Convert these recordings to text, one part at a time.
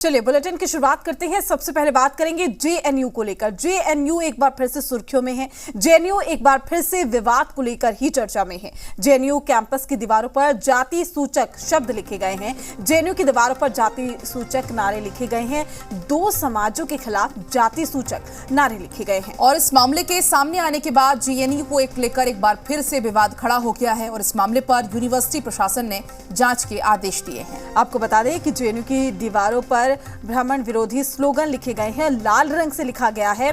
चलिए बुलेटिन की शुरुआत करते हैं। सबसे पहले बात करेंगे जेएनयू को लेकर। जेएनयू एक बार फिर से सुर्खियों में है। जेएनयू एक बार फिर से विवाद को लेकर ही चर्चा में है। जेएनयू कैंपस की दीवारों पर जाति सूचक शब्द लिखे गए हैं। जेएनयू की दीवारों पर जाति सूचक नारे लिखे गए हैं। दो समाजों के खिलाफ जाति सूचक नारे लिखे गए हैं। और इस मामले के सामने आने के बाद जेएनयू को लेकर एक बार फिर से विवाद खड़ा हो गया है और इस मामले पर यूनिवर्सिटी प्रशासन ने जांच के आदेश दिए हैं। आपको बता दें कि जेएनयू की दीवारों पर ब्राह्मण विरोधी स्लोगन लिखे गए हैं। लाल रंग से लिखा गया है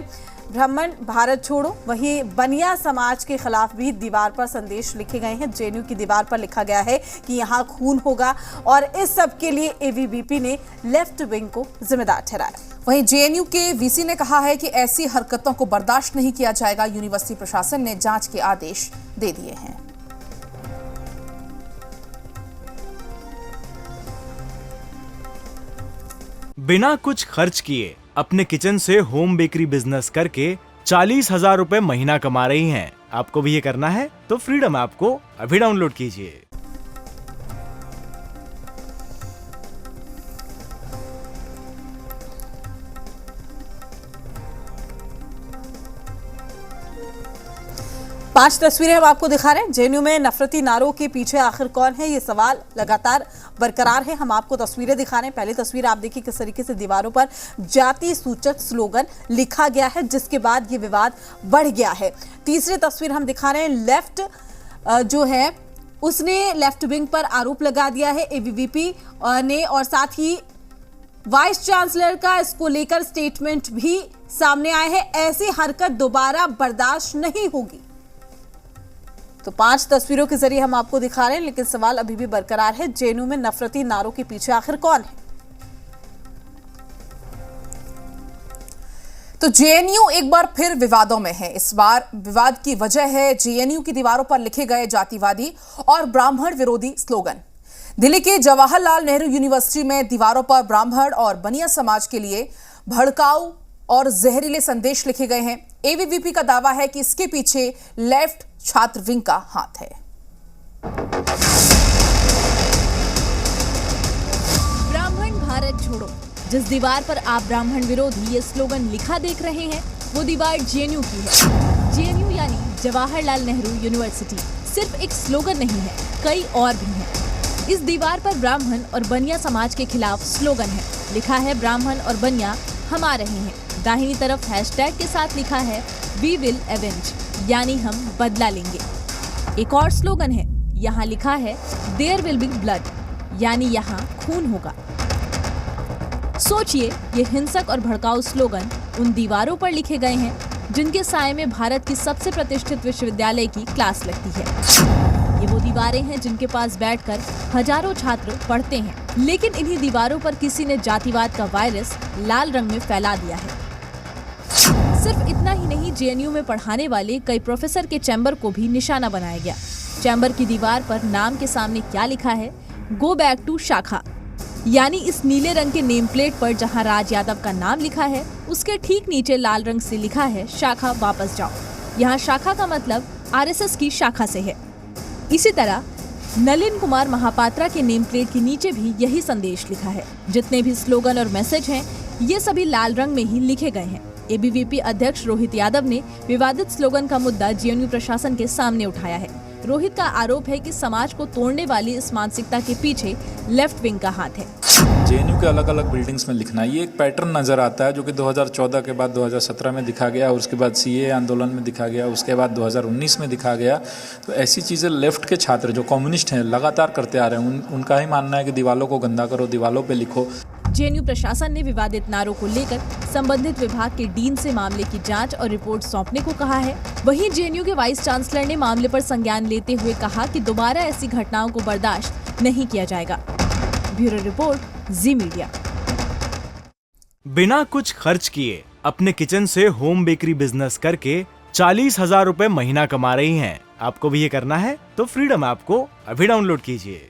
ब्राह्मण भारत छोड़ो। वहीं बनिया समाज के खिलाफ भी दीवार पर संदेश लिखे गए हैं। जेएनयू की दीवार पर लिखा गया है कि यहाँ खून होगा और इस सब के लिए एबीवीपी ने लेफ्ट विंग को जिम्मेदार ठहराया। वहीं जेएनयू के वीसी ने कहा है कि ऐसी हरकतों को बर्दाश्त नहीं किया जाएगा। यूनिवर्सिटी प्रशासन ने जांच के आदेश दे दिए हैं। बिना कुछ खर्च किए अपने किचन से होम बेकरी बिजनेस करके 40,000 रुपए महीना कमा रही हैं। आपको भी ये करना है तो फ्रीडम ऐप को अभी डाउनलोड कीजिए। पांच तस्वीरें हम आपको दिखा रहे हैं। जेएनयू में नफरती नारों के पीछे आखिर कौन है, ये सवाल लगातार बरकरार है। हम आपको तस्वीरें दिखा रहे हैं। पहली तस्वीर आप देखिए किस तरीके से दीवारों पर जाति सूचक स्लोगन लिखा गया है, जिसके बाद ये विवाद बढ़ गया है। तीसरी तस्वीर हम दिखा रहे हैं। लेफ्ट जो है उसने लेफ्ट विंग पर आरोप लगा दिया है एबीवीपी ने, और साथ ही वाइस चांसलर का इसको लेकर स्टेटमेंट भी सामने आए हैं। ऐसी हरकत दोबारा बर्दाश्त नहीं होगी। तो पांच तस्वीरों के जरिए हम आपको दिखा रहे हैं, लेकिन सवाल अभी भी बरकरार है। जेएनयू में नफरती नारों के पीछे आखिर कौन है? तो जेएनयू एक बार फिर विवादों में है। इस बार विवाद की वजह है जेएनयू की दीवारों पर लिखे गए जातिवादी और ब्राह्मण विरोधी स्लोगन। दिल्ली के जवाहरलाल नेहरू यूनिवर्सिटी में दीवारों पर ब्राह्मण और बनिया समाज के लिए भड़काऊ और जहरीले संदेश लिखे गए हैं। एबीवीपी का दावा है कि इसके पीछे लेफ्ट छात्र विंग का हाथ है। ब्राह्मण भारत छोड़ो। जिस दीवार पर आप ब्राह्मण विरोधी ये स्लोगन लिखा देख रहे हैं, वो दीवार जेएनयू की है। जेएनयू यानी जवाहरलाल नेहरू यूनिवर्सिटी सिर्फ एक स्लोगन नहीं है, कई और भी हैं। इस दीवार पर ब्राह्मण और बनिया समाज के खिलाफ स्लोगन है। लिखा है ब्राह्मण और बनिया हम आ रहे हैं। दाहिनी तरफ हैशटैग के साथ लिखा है वी विल एवेंज, यानी हम बदला लेंगे। एक और स्लोगन है, यहाँ लिखा है देयर विल बी ब्लड, यानी यहाँ खून होगा। सोचिए, ये हिंसक और भड़काऊ स्लोगन उन दीवारों पर लिखे गए हैं जिनके साए में भारत की सबसे प्रतिष्ठित विश्वविद्यालय की क्लास लगती है। ये वो दीवारें हैं जिनके पास बैठकर हजारों छात्र पढ़ते हैं, लेकिन इन्हीं दीवारों पर किसी ने जातिवाद का वायरस लाल रंग में फैला दिया है। सिर्फ इतना ही नहीं, जेएनयू में पढ़ाने वाले कई प्रोफेसर के चैम्बर को भी निशाना बनाया गया। चैम्बर की दीवार पर नाम के सामने क्या लिखा है? गो बैक टू शाखा, यानी इस नीले रंग के नेम प्लेट पर जहां राज यादव का नाम लिखा है, उसके ठीक नीचे लाल रंग से लिखा है शाखा वापस जाओ। यहाँ शाखा का मतलब आरएसएस की शाखा से है। इसी तरह नलिन कुमार महापात्रा के नेम प्लेट के नीचे भी यही संदेश लिखा है। जितने भी स्लोगन और मैसेज हैं, ये सभी लाल रंग में ही लिखे गए हैं। एबीवीपी अध्यक्ष रोहित यादव ने विवादित स्लोगन का मुद्दा जेएनयू प्रशासन के सामने उठाया है। रोहित का आरोप है कि समाज को तोड़ने वाली इस मानसिकता के पीछे लेफ्ट विंग का हाथ है। जेएनयू के अलग अलग बिल्डिंग्स में लिखना, ये एक पैटर्न नजर आता है जो कि 2014 के बाद 2017 में दिखा गया, और उसके बाद सीए आंदोलन में दिखा गया, उसके बाद 2019 में दिखा गया। तो ऐसी चीज़ें लेफ्ट के छात्र जो कम्युनिस्ट हैं लगातार करते आ रहे हैं। उनका ही मानना है कि दीवारों को गंदा करो, दीवारों पे लिखो। जेएनयू प्रशासन ने विवादित नारों को लेकर संबंधित विभाग के डीन से मामले की जांच और रिपोर्ट सौंपने को कहा है। वहीं जेएनयू के वाइस चांसलर ने मामले पर संज्ञान लेते हुए कहा कि दोबारा ऐसी घटनाओं को बर्दाश्त नहीं किया जाएगा। ब्यूरो रिपोर्ट, जी मीडिया। बिना कुछ खर्च किए अपने किचन से होम बेकरी बिजनेस करके 40,000 रुपए महीना कमा रही हैं। आपको भी ये करना है तो फ्रीडम ऐप को अभी डाउनलोड कीजिए।